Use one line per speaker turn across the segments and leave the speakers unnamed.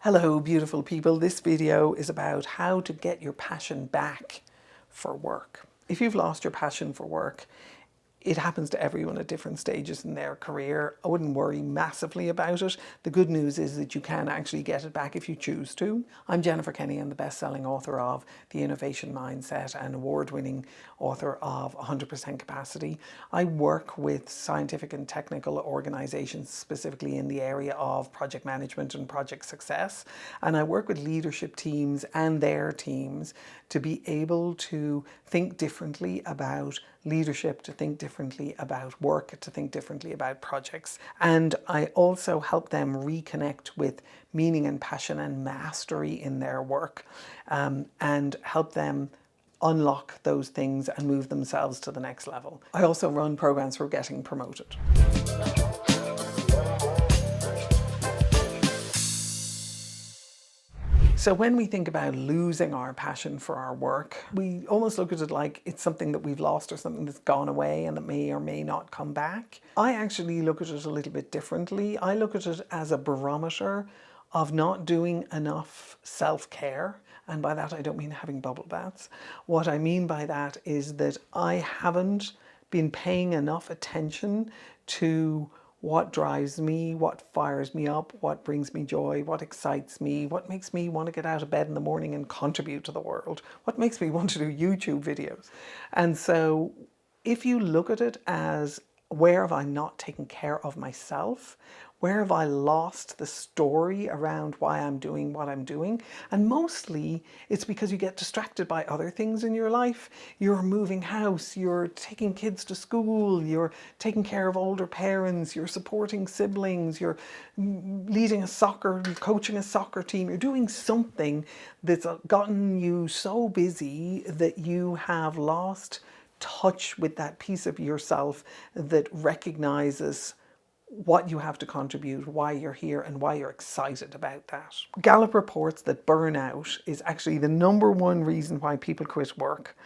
Hello, beautiful people. This video is about how to get your passion back for work. If you've lost your passion for work, it happens to everyone at different stages in their career. I wouldn't worry massively about it. The good news is that you can actually get it back if you choose to. I'm Jennifer Kenny. I'm the best-selling author of The Innovation Mindset and award-winning author of 100% Capacity. I work with scientific and technical organizations, specifically in the area of project management and project success. And I work with leadership teams and their teams to be able to think differently about leadership, to think differently about work, to think differently about projects. And I also help them reconnect with meaning and passion and mastery in their work, and help them unlock those things and move themselves to the next level. I also run programs for getting promoted. So when we think about losing our passion for our work, we almost look at it like it's something that we've lost or something that's gone away and that may or may not come back. I actually look at it a little bit differently. I look at it as a barometer of not doing enough self-care. And by that, I don't mean having bubble baths. What I mean by that is that I haven't been paying enough attention to what drives me, what fires me up, what brings me joy, what excites me, what makes me want to get out of bed in the morning and contribute to the world, what makes me want to do YouTube videos. And so if you look at it as, where have I not taken care of myself? Where have I lost the story around why I'm doing what I'm doing? And mostly it's because you get distracted by other things in your life. You're moving house, you're taking kids to school, you're taking care of older parents, you're supporting siblings, you're leading a soccer, coaching a soccer team. You're doing something that's gotten you so busy that you have lost touch with that piece of yourself that recognizes what you have to contribute, why you're here, and why you're excited about that. Gallup reports that burnout is actually the #1 reason why people quit work.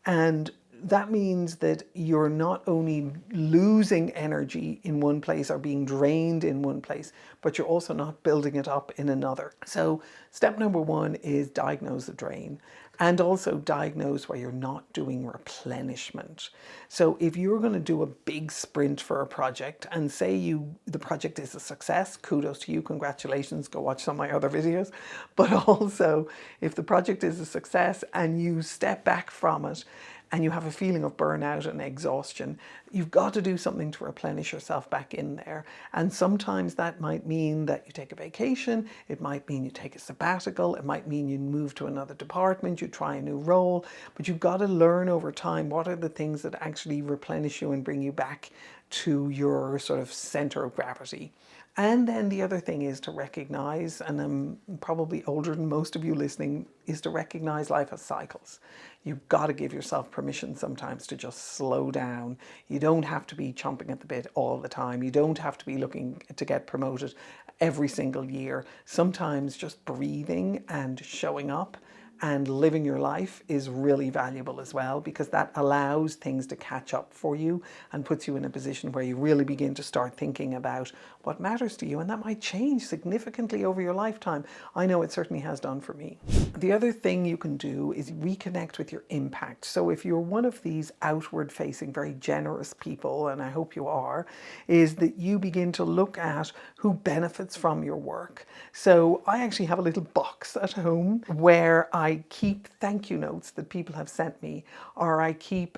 And that means that you're not only losing energy in one place or being drained in one place, but you're also not building it up in another. So step #1 is diagnose the drain, and also diagnose where you're not doing replenishment. So if you're going to do a big sprint for a project and say the project is a success, kudos to you, congratulations, go watch some of my other videos. But also if the project is a success and you step back from it and you have a feeling of burnout and exhaustion, you've got to do something to replenish yourself back in there. And sometimes that might mean that you take a vacation, it might mean you take a sabbatical, it might mean you move to another department, you try a new role, but you've got to learn over time what are the things that actually replenish you and bring you back to your sort of center of gravity. And then the other thing is to recognize, and I'm probably older than most of you listening, is to recognize life has cycles. You've got to give yourself permission sometimes to just slow down. You don't have to be chomping at the bit all the time. You don't have to be looking to get promoted every single year. Sometimes just breathing and showing up and living your life is really valuable as well, because that allows things to catch up for you and puts you in a position where you really begin to start thinking about what matters to you, and that might change significantly over your lifetime. I know it certainly has done for me. The other thing you can do is reconnect with your impact. So if you're one of these outward facing, very generous people, and I hope you are, is that you begin to look at who benefits from your work. So I actually have a little box at home where I keep thank you notes that people have sent me, or I keep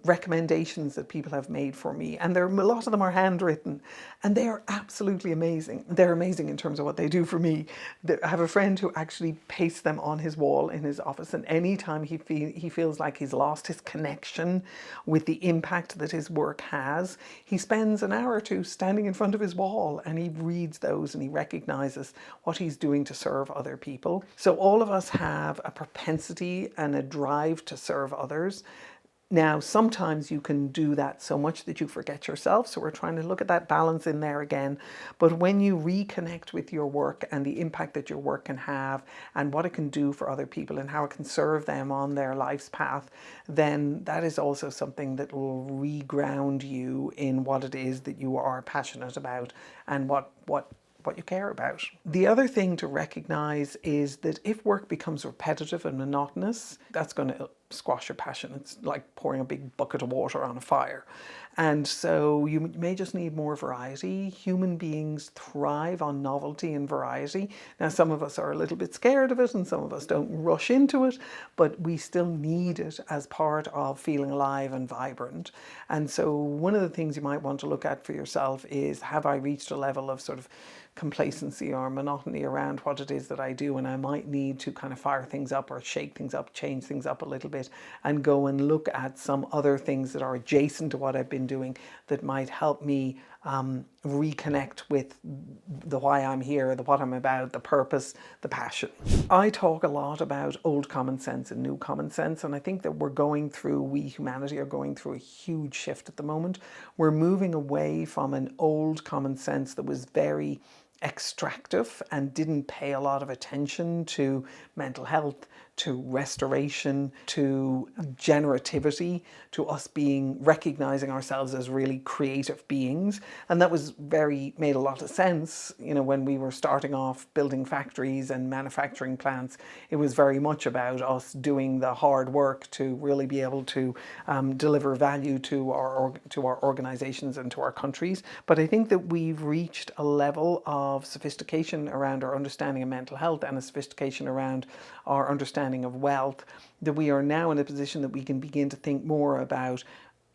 recommendations that people have made for me, and a lot of them are handwritten, and they are absolutely amazing. They're amazing in terms of what they do for me. I have a friend who actually pastes them on his wall in his office, and anytime he feels like he's lost his connection with the impact that his work has, he spends an hour or two standing in front of his wall and he reads those and he recognizes what he's doing to serve other people. So all of us have a propensity and a drive to serve others. Now, sometimes you can do that so much that you forget yourself. So we're trying to look at that balance in there again. But when you reconnect with your work and the impact that your work can have and what it can do for other people and how it can serve them on their life's path, then that is also something that will reground you in what it is that you are passionate about and what what you care about. The other thing to recognize is that if work becomes repetitive and monotonous, that's going to squash your passion. It's like pouring a big bucket of water on a fire. And so you may just need more variety. Human beings thrive on novelty and variety. Now, some of us are a little bit scared of it and some of us don't rush into it, but we still need it as part of feeling alive and vibrant. And so one of the things you might want to look at for yourself is, have I reached a level of sort of complacency or monotony around what it is that I do, and I might need to kind of fire things up or shake things up, change things up a little bit, and go and look at some other things that are adjacent to what I've been doing that might help me reconnect with the why I'm here, the what I'm about, the purpose, the passion. I talk a lot about old common sense and new common sense, and I think that we humanity are going through a huge shift at the moment. We're moving away from an old common sense that was very extractive and didn't pay a lot of attention to mental health, to restoration, to generativity, to us recognizing ourselves as really creative beings. And that made a lot of sense, when we were starting off building factories and manufacturing plants. It was very much about us doing the hard work to really be able to deliver value to our organizations and to our countries. But I think that we've reached a level of sophistication around our understanding of mental health and a sophistication around our understanding of wealth, that we are now in a position that we can begin to think more about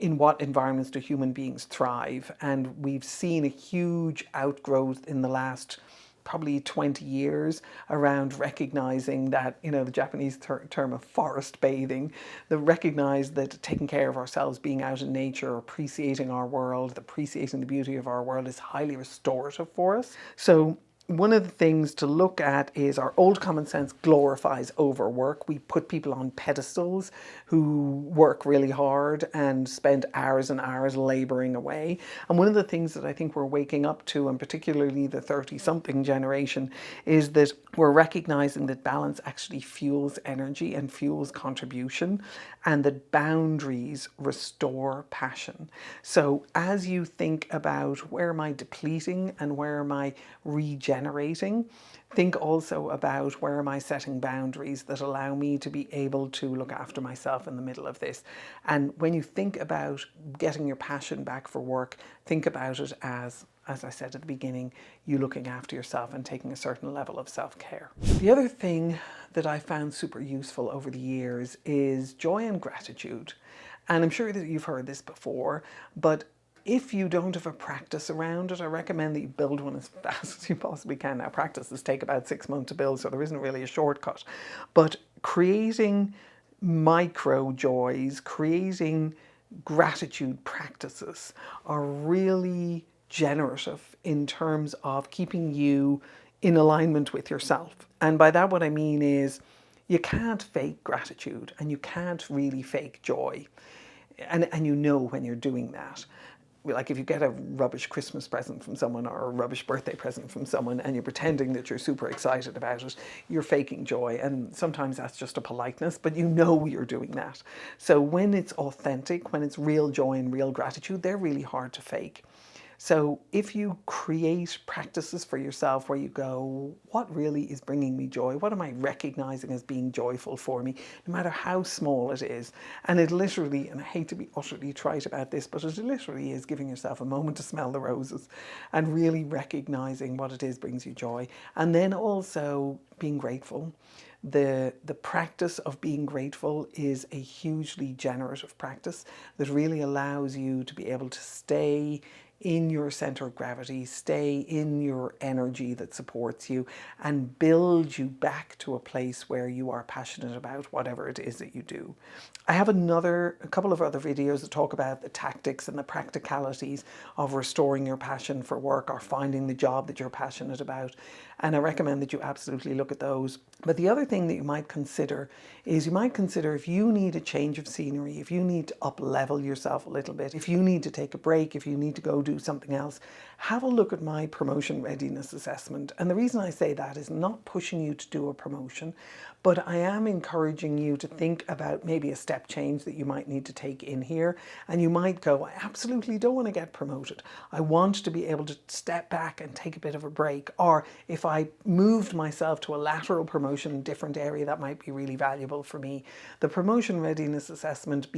in what environments do human beings thrive. And we've seen a huge outgrowth in the last probably 20 years around recognizing that, the Japanese term of forest bathing, that recognize that taking care of ourselves, being out in nature, appreciating our world, appreciating the beauty of our world is highly restorative for us. So one of the things to look at is our old common sense glorifies overwork. We put people on pedestals who work really hard and spend hours and hours laboring away. And one of the things that I think we're waking up to, and particularly the 30-something generation, is that we're recognizing that balance actually fuels energy and fuels contribution, and that boundaries restore passion. So as you think about, where am I depleting and where am I regenerating, think also about, where am I setting boundaries that allow me to be able to look after myself in the middle of this. And when you think about getting your passion back for work, think about it as I said at the beginning, you looking after yourself and taking a certain level of self-care. The other thing that I found super useful over the years is joy and gratitude. And I'm sure that you've heard this before, but if you don't have a practice around it, I recommend that you build one as fast as you possibly can. Now, practices take about 6 months to build, so there isn't really a shortcut. But creating micro joys, creating gratitude practices are really generative in terms of keeping you in alignment with yourself. And by that, what I mean is, you can't fake gratitude and you can't really fake joy. And when you're doing that. Like if you get a rubbish Christmas present from someone or a rubbish birthday present from someone and you're pretending that you're super excited about it, you're faking joy. And sometimes that's just a politeness, but you're doing that. So when it's authentic, when it's real joy and real gratitude, they're really hard to fake. So if you create practices for yourself where you go, what really is bringing me joy? What am I recognizing as being joyful for me, no matter how small it is? And it literally, and I hate to be utterly trite about this, but it literally is giving yourself a moment to smell the roses and really recognizing what it is brings you joy. And then also being grateful. The practice of being grateful is a hugely generative practice that really allows you to be able to stay in your center of gravity, stay in your energy that supports you, and build you back to a place where you are passionate about whatever it is that you do. I have a couple of other videos that talk about the tactics and the practicalities of restoring your passion for work or finding the job that you're passionate about. And I recommend that you absolutely look at those. But the other thing that you might consider is if you need a change of scenery, if you need to up level yourself a little bit, if you need to take a break, if you need to go do something else, have a look at my promotion readiness assessment. And the reason I say that is not pushing you to do a promotion, but I am encouraging you to think about maybe a step change that you might need to take in here. And you might go, I absolutely don't want to get promoted. I want to be able to step back and take a bit of a break. Or if I moved myself to a lateral promotion in a different area, that might be really valuable for me. The promotion readiness assessment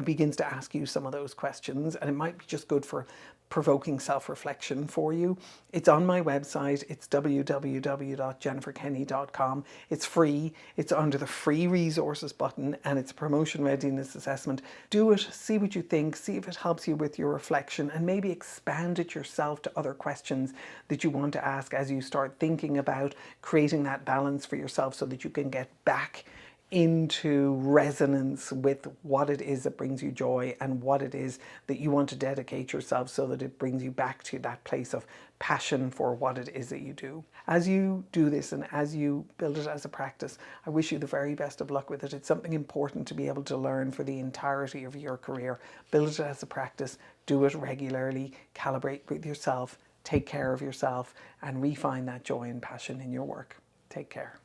begins to ask you some of those questions, and it might be just good for provoking self-reflection for you. It's on my website. It's www.jenniferkenny.com. It's free. It's under the free resources button, and it's a promotion readiness assessment. Do it, see what you think, see if it helps you with your reflection, and maybe expand it yourself to other questions that you want to ask as you start thinking about creating that balance for yourself so that you can get back into resonance with what it is that brings you joy and what it is that you want to dedicate yourself so that it brings you back to that place of passion for what it is that you do. As you do this and as you build it as a practice, I wish you the very best of luck with it. It's something important to be able to learn for the entirety of your career. Build it as a practice, do it regularly, calibrate with yourself, take care of yourself, and refine that joy and passion in your work. Take care.